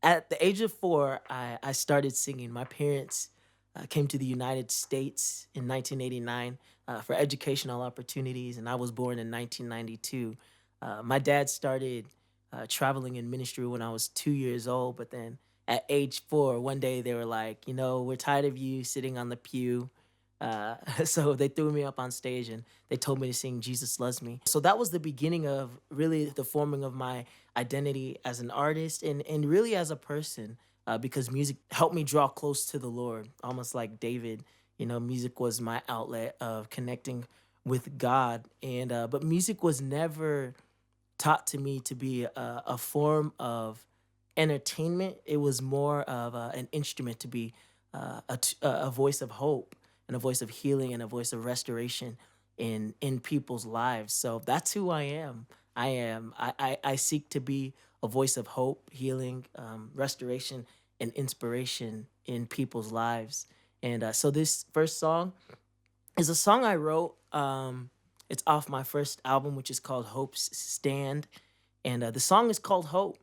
At the age of 4, I started singing. My parents came to the United States in 1989 for educational opportunities, and I was born in 1992. My dad started traveling in ministry when I was 2 years old, but then at age 4, one day they were like, we're tired of you sitting on the pew. So they threw me up on stage and they told me to sing Jesus Loves Me. So that was the beginning of really the forming of my identity as an artist and really as a person, because music helped me draw close to the Lord, almost like David. Music was my outlet of connecting with God. But music was never taught to me to be a form of entertainment. It was more of an instrument to be a voice of hope and a voice of healing and a voice of restoration in people's lives. So that's who I am. I seek to be a voice of hope, healing, restoration, and inspiration in people's lives. So this first song is a song I wrote. It's off my first album, which is called Hope's Stand. And the song is called Hope.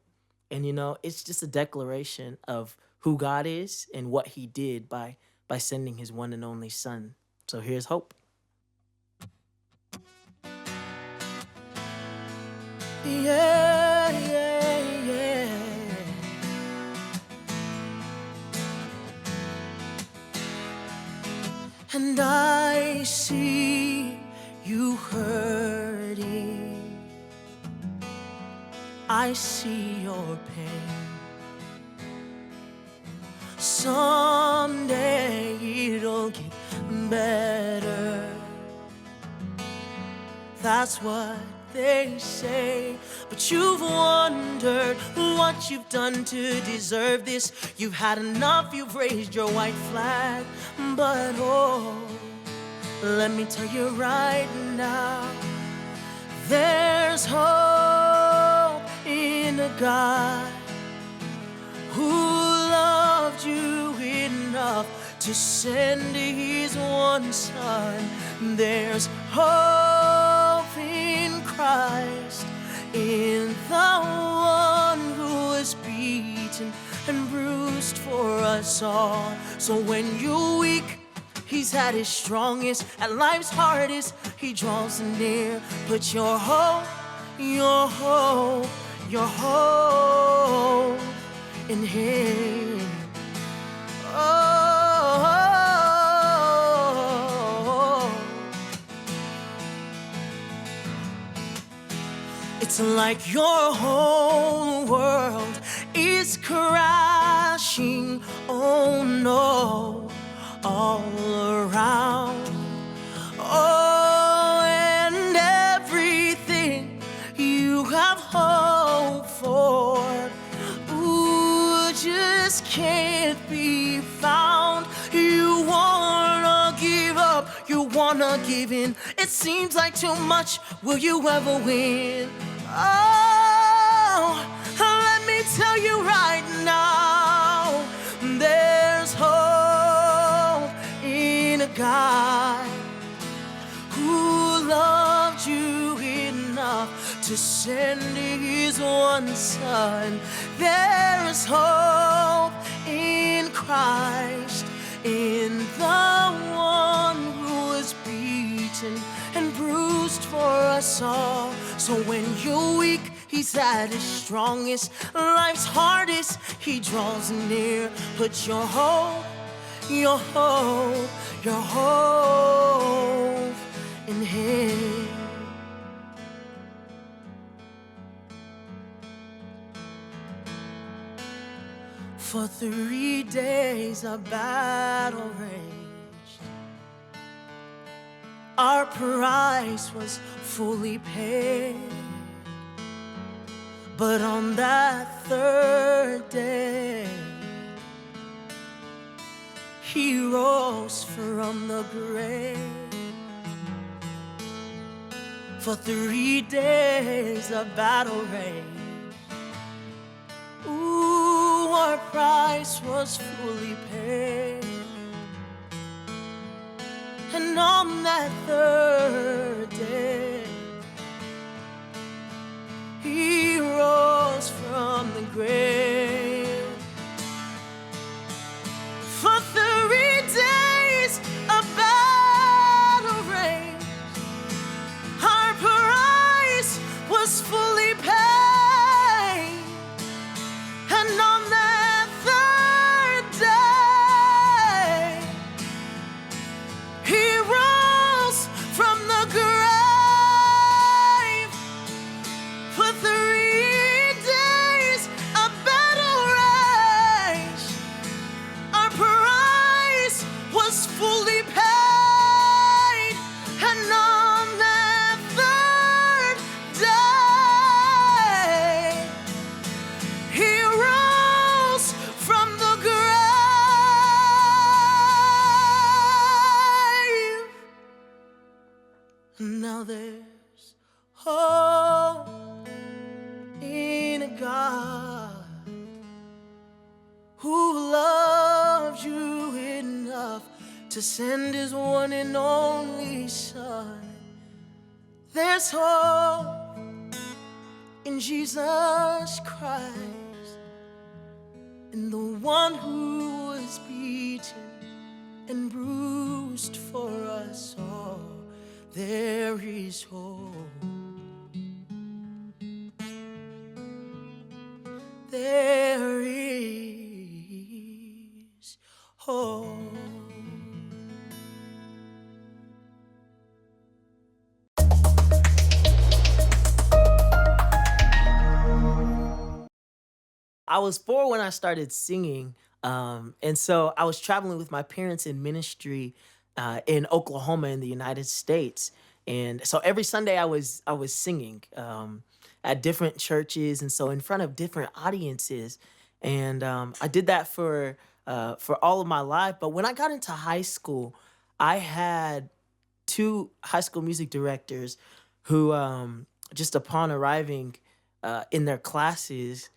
And, it's just a declaration of who God is and what he did by sending his one and only son. So here's Hope. Yeah, yeah, yeah. And I see you hurting. I see your pain. Someday it'll get better. That's what they say. But you've wondered what you've done to deserve this. You've had enough, you've raised your white flag. But oh, let me tell you right now, there's hope in a God who loved you enough to send his one son. There's hope in Christ, in the one who was beaten and bruised for us all. So when you're weak, he's at his strongest. At life's hardest, he draws near. Put your hope, your hope, your hope in him. Oh, it's like your whole world is crashing. Oh no, all around. Oh, and everything you have hope for, ooh, just can't be found. You wanna give up, you wanna give in. It seems like too much, will you ever win? Oh, let me tell you right now, there's hope in a God who loved you enough to send his one son. There is hope in Christ, in the one who was beaten and bruised for us all. So when you're weak, he's at his strongest. Life's hardest, he draws near. Put your hope, your hope, your hope in him. For 3 days a battle raged. Our price was fully paid. But on that third day, he rose from the grave. For 3 days a battle raged. Ooh, our price was fully paid. And on that third day, he rose from the grave. hope in a God who loves you enough to send his one and only Son. There's hope in Jesus Christ, in the one who was beaten and bruised for us all. There is hope. There is hope. I was 4 when I started singing, and so I was traveling with my parents in ministry in Oklahoma in the United States, and so every Sunday I was singing at different churches, and so in front of different audiences, and I did that for all of my life. But when I got into high school, I had 2 high school music directors who, just upon arriving in their classes,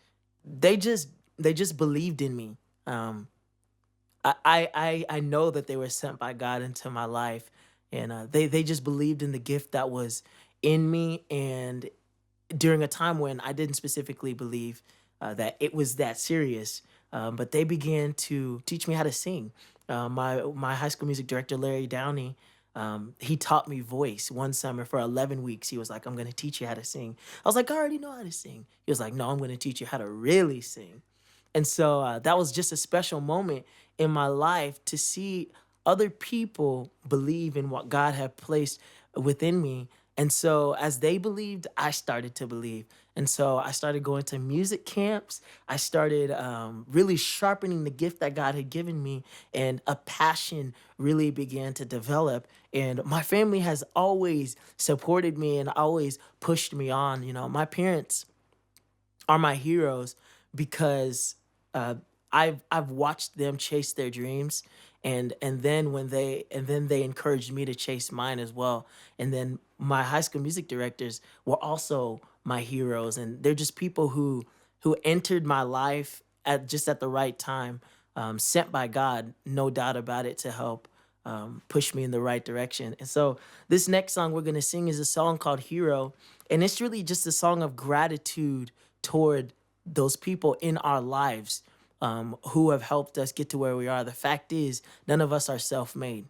they just they just believed in me. Um, I know that they were sent by God into my life, and they just believed in the gift that was in me, and during a time when I didn't specifically believe that it was that serious. But they began to teach me how to sing. My high school music director, Larry Downey, he taught me voice one summer for 11 weeks. He was like, "I'm going to teach you how to sing." I was like, "I already know how to sing." He was like, "No, I'm going to teach you how to really sing." And so that was just a special moment in my life to see other people believe in what God had placed within me. And so as they believed, I started to believe. And so I started going to music camps. I started really sharpening the gift that God had given me, and a passion really began to develop. And my family has always supported me and always pushed me on. You know, my parents are my heroes because uh, I've watched them chase their dreams, and then they encouraged me to chase mine as well. And then my high school music directors were also my heroes, and they're just people who entered my life at the right time, sent by God, no doubt about it, to help push me in the right direction. And so this next song we're gonna sing is a song called Hero, and it's really just a song of gratitude toward those people in our lives who have helped us get to where we are. The fact is, none of us are self made.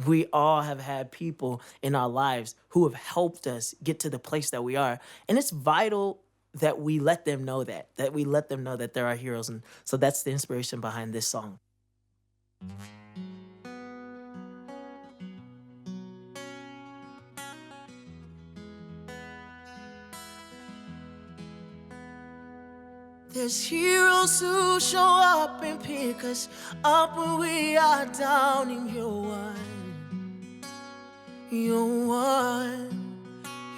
We all have had people in our lives who have helped us get to the place that we are. And it's vital that we let them know that we let them know that they're our heroes. And so that's the inspiration behind this song. There's heroes who show up and pick us up when we are down, and you're one. You're one.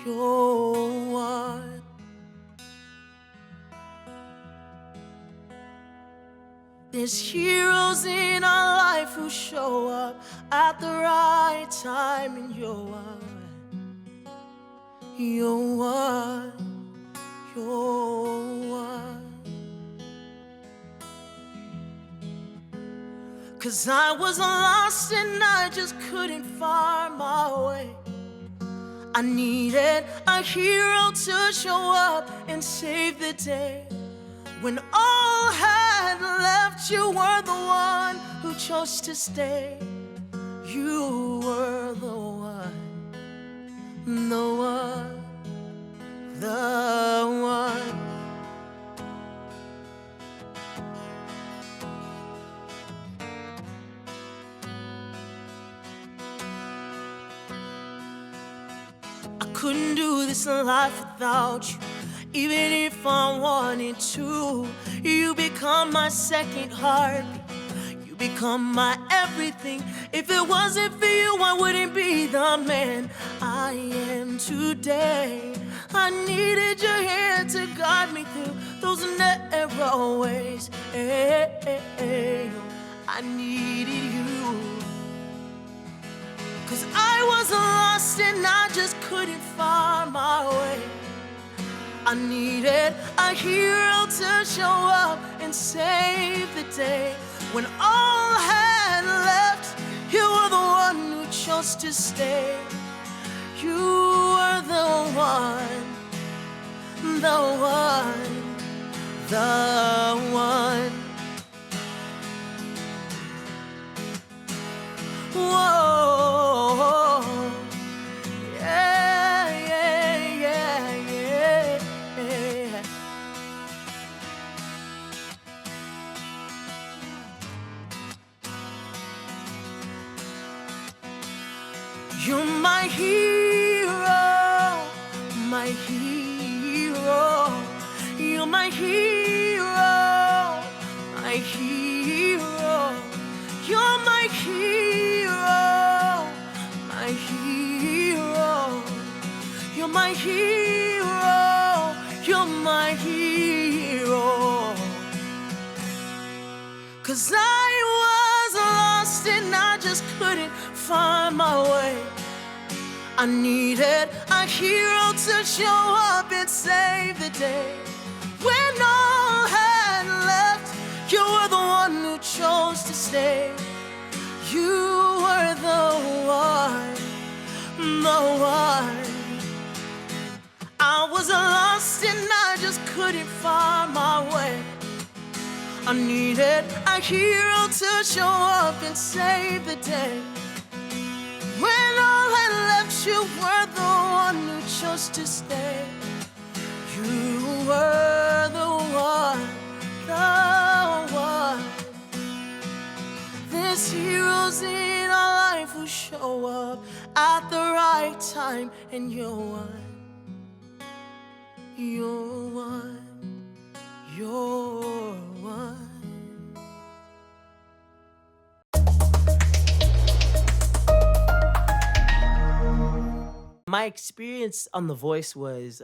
You're one. There's heroes in our life who show up at the right time, and you're one. You're one. You're one. 'Cause I was lost and I just couldn't find my way. I needed a hero to show up and save the day. When all had left, you were the one who chose to stay. You were the one, the one, the one. I couldn't do this life without you, even if I wanted to. You become my second heartbeat. You become my everything. If it wasn't for you, I wouldn't be the man I am today. I needed your hand to guide me through those narrow ways. Hey, I needed you. 'Cause I was lost and I just couldn't find my way. I needed a hero to show up and save the day. When all had left, you were the one who chose to stay. You were the one, the one, the one. Whoa, yeah, yeah, yeah, yeah. You're my hero, my hero. You're my hero, my hero. You're my hero, my hero. You're my hero, you're my hero. 'Cause I was lost and I just couldn't find my way. I needed a hero to show up and save the day. When all had left, you were the one who chose to stay. You were the one, the one. I was lost and I just couldn't find my way. I needed a hero to show up and save the day. When all had left, you were the one who chose to stay. You were the one, the one. There's heroes in our life who show up at the right time, and you're one. You're one. You're one. My experience on The Voice was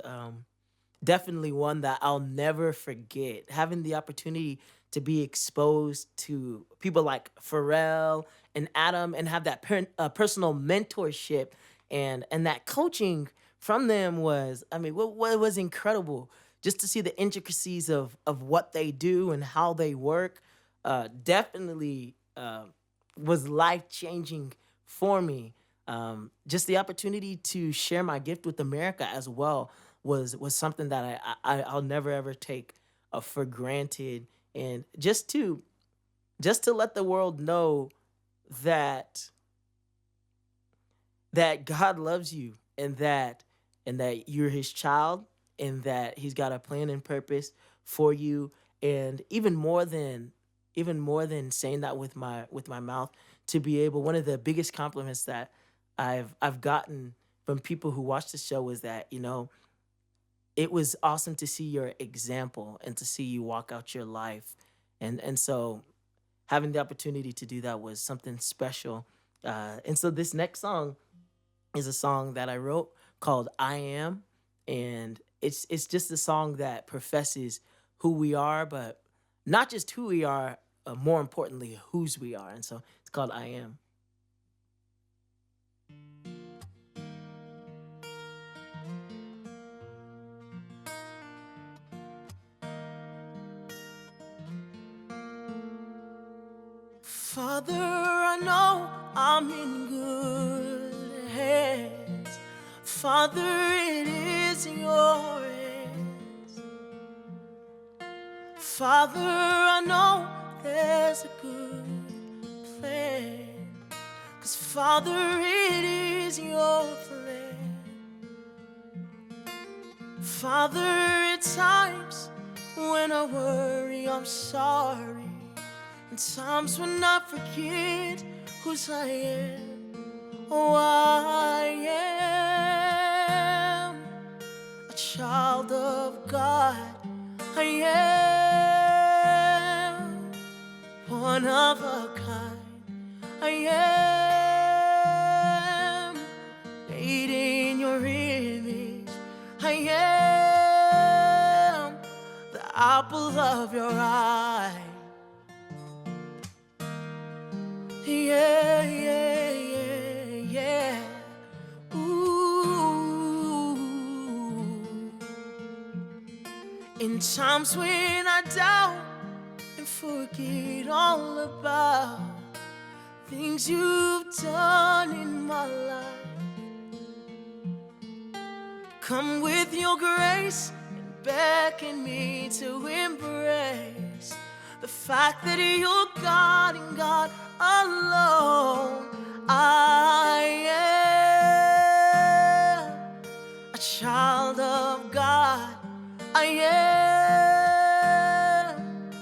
definitely one that I'll never forget. Having the opportunity to be exposed to people like Pharrell and Adam and have that personal mentorship and that coaching from them was, I mean, what was incredible. Just to see the intricacies of what they do and how they work, definitely was life changing for me. Just the opportunity to share my gift with America as well was something that I'll never ever take for granted, and just to let the world know that that God loves you, and that you're His child, and that He's got a plan and purpose for you, and even more than saying that with my mouth, to be able, one of the biggest compliments that I've gotten from people who watch the show is that, it was awesome to see your example and to see you walk out your life. And so having the opportunity to do that was something special. And so this next song is a song that I wrote called I Am. And it's just a song that professes who we are, but not just who we are, more importantly, whose we are. And so it's called I Am. Father, I know I'm in good hands. Father, it is in your hands. Father, I know there's a good plan. 'Cause Father, it is your plan. Father, at times when I worry, I'm sorry. And times when I forget whose I am. Oh, I am a child of God. I am one of a kind. I am made in your image. I am the apple of your eye. Yeah, yeah, yeah, yeah. In times when I doubt and forget all about things you've done in my life, come with your grace and beckon me to embrace the fact that you're God and God alone. I am a child of God. I am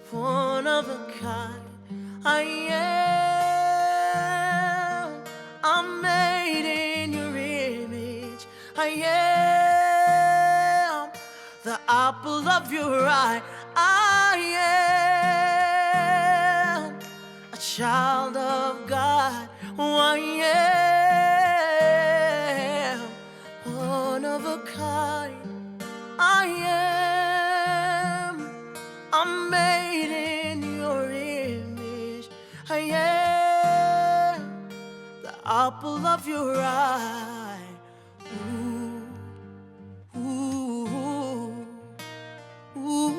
one of a kind. I am. I'm made in your image. I am the apple of your eye. I am a child of God. Oh, I am one of a kind. I am. I'm made in your image. I am the apple of your eye. Ooh, ooh, ooh, ooh,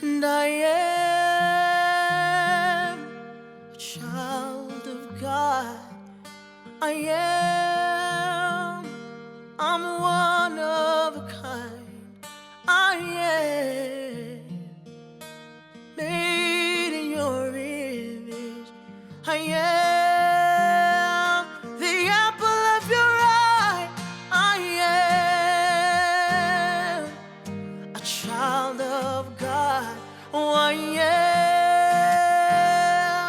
and I am a child of God. I am. I'm one of a kind. I am made in your image. I am the apple of your eye. I am a child of God. Oh, I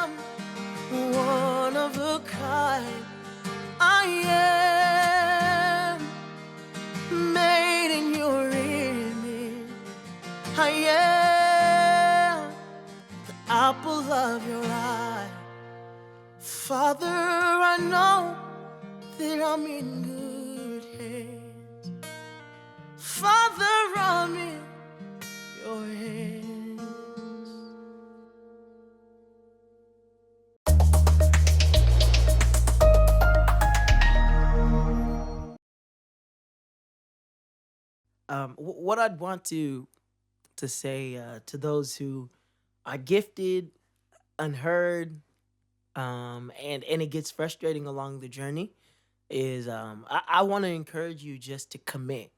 am one of a kind. I am made in your image. I am the apple of your eye. Father, I know that I'm in good hands. Father, I'm in your hands. What I'd want to say to those who are gifted, unheard, and it gets frustrating along the journey is I want to encourage you just to commit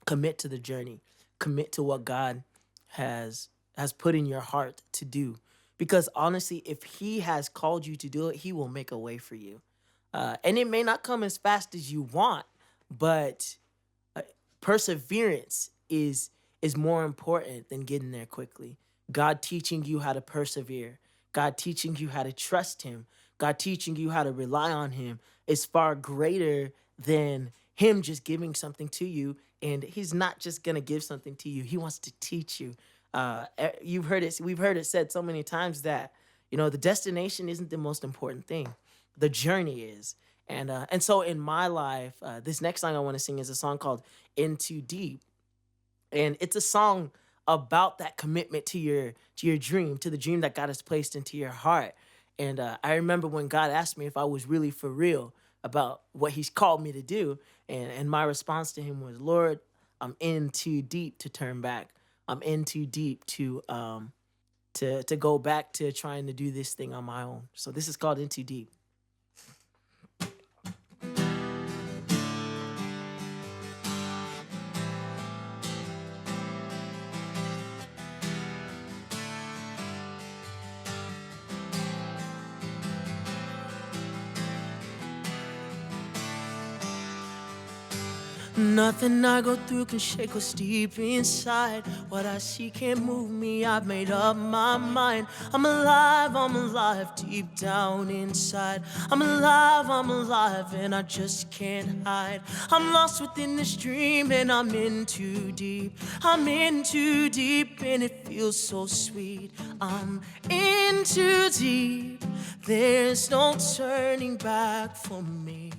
to the journey, commit to what God has put in your heart to do, because honestly, if He has called you to do it, He will make a way for you, and it may not come as fast as you want, but uh, perseverance is more important than getting there quickly. God teaching you how to persevere, God teaching you how to trust Him, God teaching you how to rely on Him is far greater than Him just giving something to you. And He's not just gonna give something to you; He wants to teach you. You've heard it. We've heard it said so many times that the destination isn't the most important thing; the journey is. And so in my life, this next song I want to sing is a song called "Into Deep," and it's a song about that commitment to your dream, to the dream that God has placed into your heart. And I remember when God asked me if I was really for real about what He's called me to do, and my response to Him was, "Lord, I'm in too deep to turn back. I'm in too deep to go back to trying to do this thing on my own." So this is called "Into Deep." Nothing I go through can shake what's deep inside. What I see can't move me, I've made up my mind. I'm alive deep down inside. I'm alive, and I just can't hide. I'm lost within this dream, and I'm in too deep. I'm in too deep, and it feels so sweet. I'm in too deep, there's no turning back for me.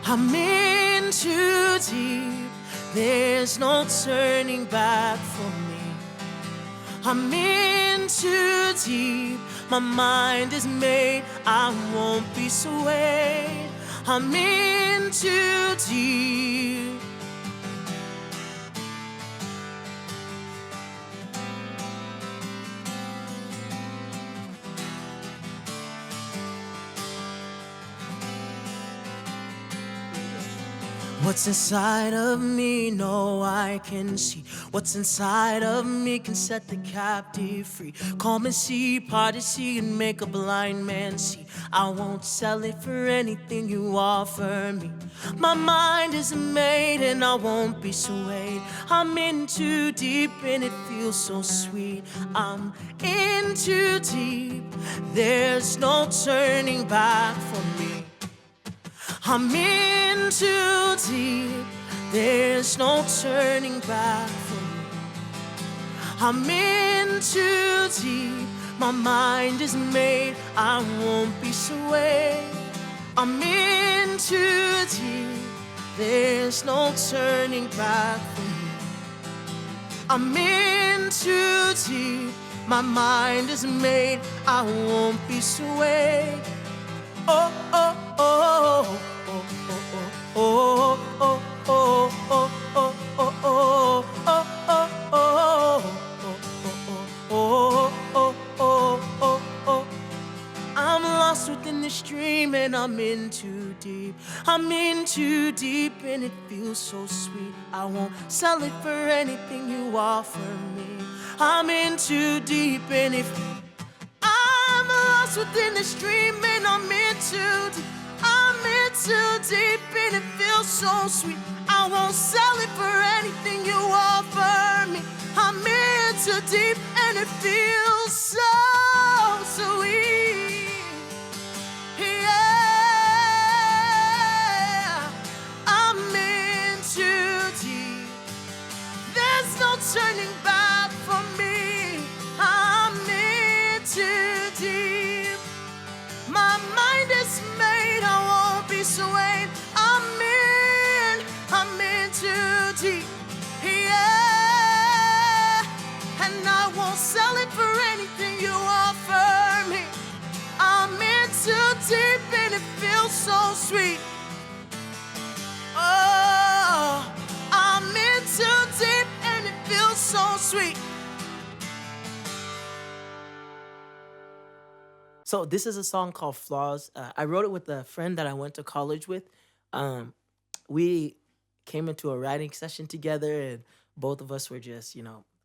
I'm in too deep, there's no turning back for me. I'm in too deep, my mind is made, I won't be swayed. I'm in too deep. What's inside of me, no eye can see. What's inside of me can set the captive free. Calm and see, part to see, and make a blind man see. I won't sell it for anything you offer me. My mind is made and I won't be swayed. I'm in too deep and it feels so sweet. I'm in too deep, there's no turning back for me. I'm in too deep, there's no turning back for me. I'm in too deep, my mind is made, I won't be swayed. I'm in too deep, there's no turning back for me. I'm in too deep, my mind is made, I won't be swayed. Oh, oh, oh, oh, oh, oh, oh, oh, oh, oh, oh, oh, oh, oh. I'm lost within this dream and I'm in too deep. I'm in too deep and it feels so sweet. I won't sell it for anything you offer me. I'm in too deep and if I'm lost within this dream and I'm in too deep. I'm in too deep and it feels so sweet. I won't sell it for anything you offer me. I'm in too deep and it feels so sweet. Yeah, I'm in too deep. There's no turning back for me. I'm in too deep. My mind is made, I won't be swayed. I'm in too deep. Yeah, and I won't sell it for anything you offer me. I'm in too deep and it feels so sweet. Oh, I'm in too deep and it feels so sweet. So this is a song called Flaws. I wrote it with a friend that I went to college with. We came into a writing session together and both of us were just,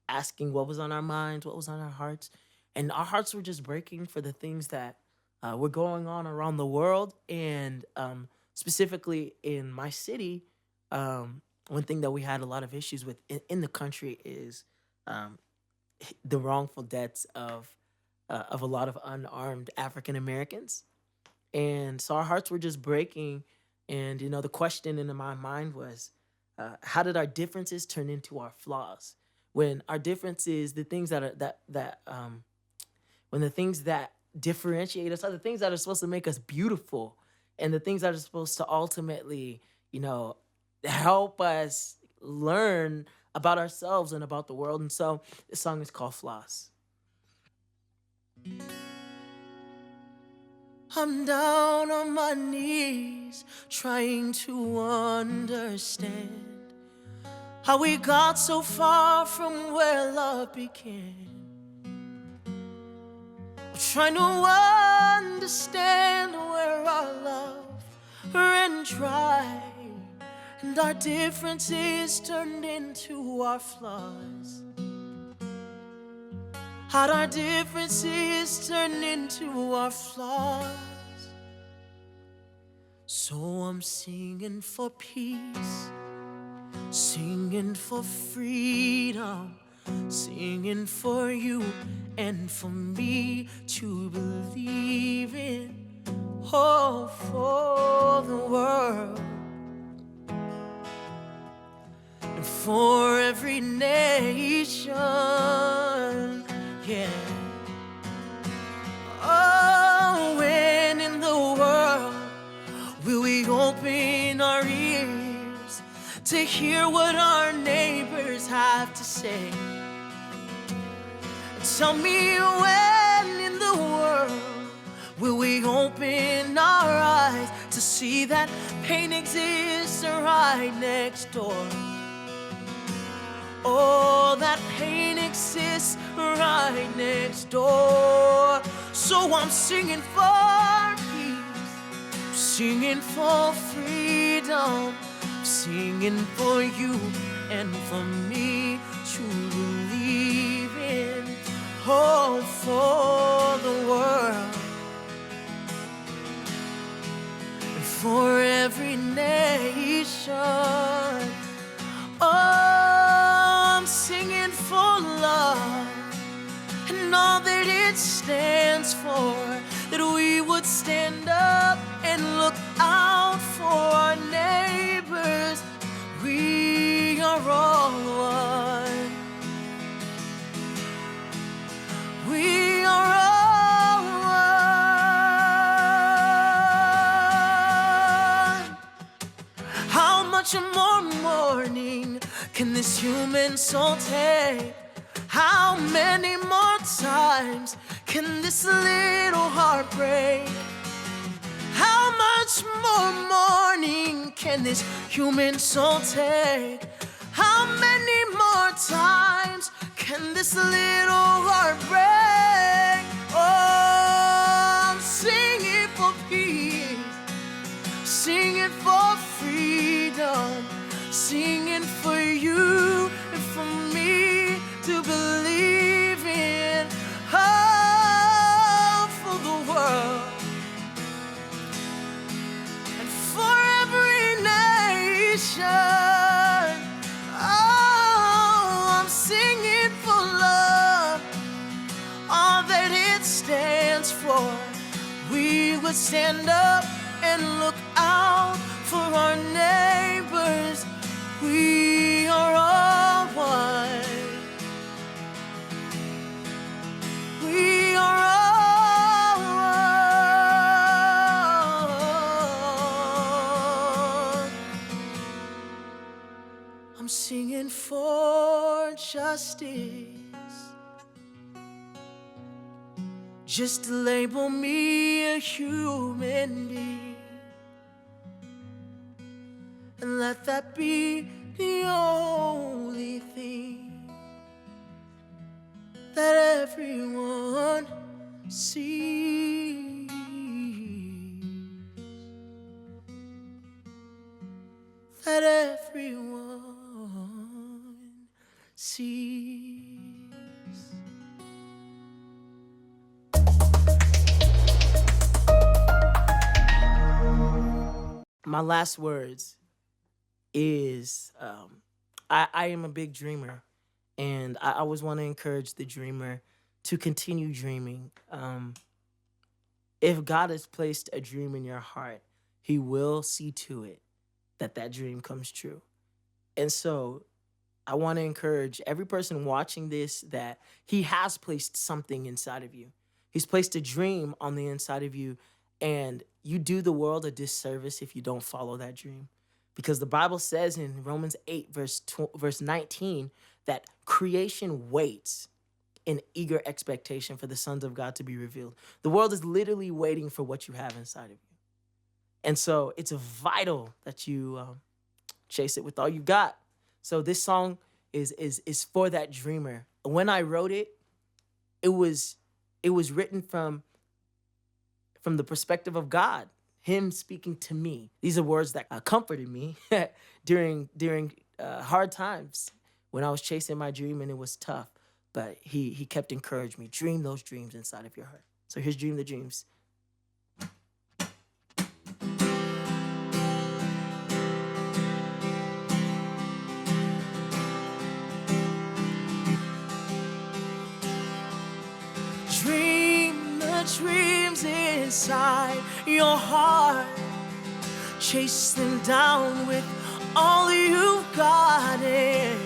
asking what was on our minds, what was on our hearts. And our hearts were just breaking for the things that were going on around the world. And specifically in my city, one thing that we had a lot of issues with in the country is um, the wrongful deaths of a lot of unarmed African Americans. And so our hearts were just breaking. And, the question in my mind was, how did our differences turn into our flaws? When our differences, the things that are, when the things that differentiate us are the things that are supposed to make us beautiful and the things that are supposed to ultimately, help us learn about ourselves and about the world. And so this song is called Flaws. I'm down on my knees, trying to understand how we got so far from where love began. I'm trying to understand where our love ran dry, and our differences turned into our flaws. How'd our differences turn into our flaws? So I'm singing for peace, singing for freedom, singing for you and for me to believe in hope for the world and for every nation. Yeah. Oh, when in the world will we open our to hear what our neighbors have to say. Tell me, when in the world will we open our eyes to see that pain exists right next door? Oh, that pain exists right next door. So I'm singing for peace, singing for freedom, singing for you and for me to believe in hope for the world and for every nation. Oh, I'm singing for love and all that it stands for, that we would stand up and look out for our neighbors. We are all one. We are all one. How much more mourning can this human soul take? How many more times can this little heart break? How much more mourning can this human soul take? How many more times can this little heart break? Oh, I'm singing for peace, singing for freedom, singing for you and for me to believe in hope for the world and for every nation. Oh, I'm singing for love, all that it stands for. We would stand up and look out for our neighbors. We are all one. We are all one. I'm singing for justice, just to label me a human being, and let that be the only thing that everyone sees, that everyone sees. My last words is I am a big dreamer, and I always want to encourage the dreamer to continue dreaming. If God has placed a dream in your heart, He will see to it that that dream comes true. And so I want to encourage every person watching this that He has placed something inside of you. He's placed a dream on the inside of you, and you do the world a disservice if you don't follow that dream. Because the Bible says in Romans 8, verse 19, that creation waits in eager expectation for the sons of God to be revealed. The world is literally waiting for what you have inside of you. And so it's vital that you chase it with all you got. So this song is for that dreamer. When I wrote it, it was written from the perspective of God, Him speaking to me. These are words that comforted me during hard times when I was chasing my dream and it was tough. But he kept encouraging me. Dream those dreams inside of your heart. So here's Dream the Dreams. Dream the dreams inside your heart. Chase them down with all you've got and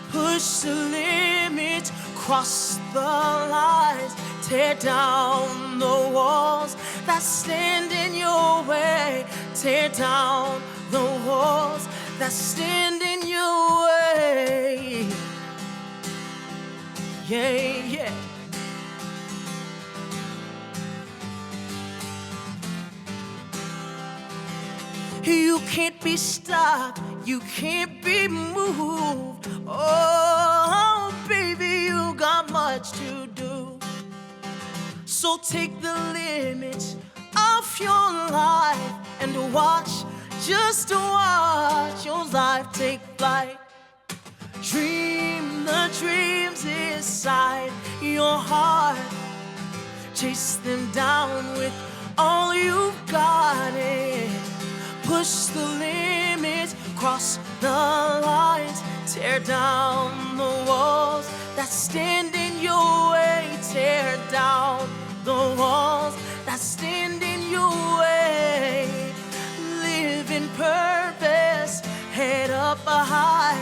push the limits, cross the lines, tear down the walls that stand in your way, tear down the walls that stand in your way. Yeah, yeah. You can't be stopped, you can't be moved. Oh, baby, you got much to do. So take the limits off your life and watch, just watch your life take flight. Dream the dreams inside your heart. Chase them down with all you've got. Push the limits, cross the lines, tear down the walls that stand in your way. Tear down the walls that stand in your way. Live in purpose, head up high,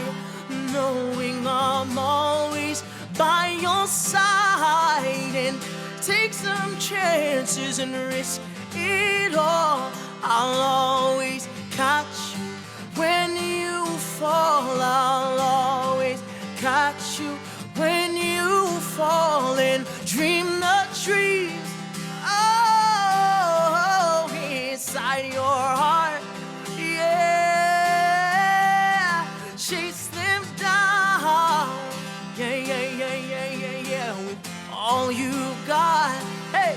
knowing I'm always by your side. And take some chances and risk it all. I'll always catch you when you fall. I'll always catch you when you fall. And dream the dreams, oh, inside your heart. Yeah, chase them down. Yeah, yeah, yeah, yeah, yeah, yeah. With all you got, hey.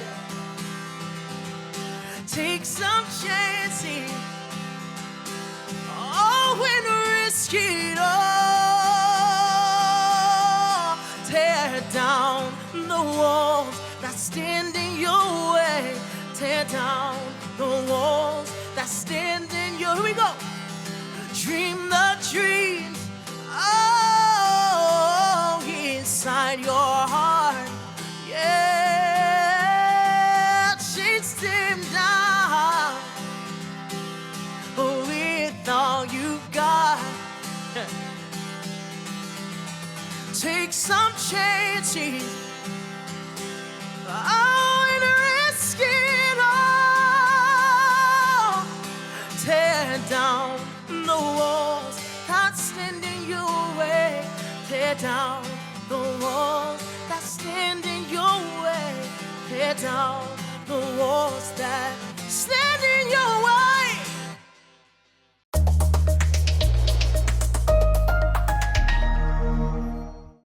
Take some chances, oh, and risk it all. Tear down the walls that stand in your way. Tear down the walls that stand in your, here we go. Dream the dreams, oh, inside your heart. Yeah, chase them down with all you got. Take some chances, oh, and risk it all. Tear down the walls that stand in your way. Tear down the walls that stand in your way. Tear down the walls that stand in your way.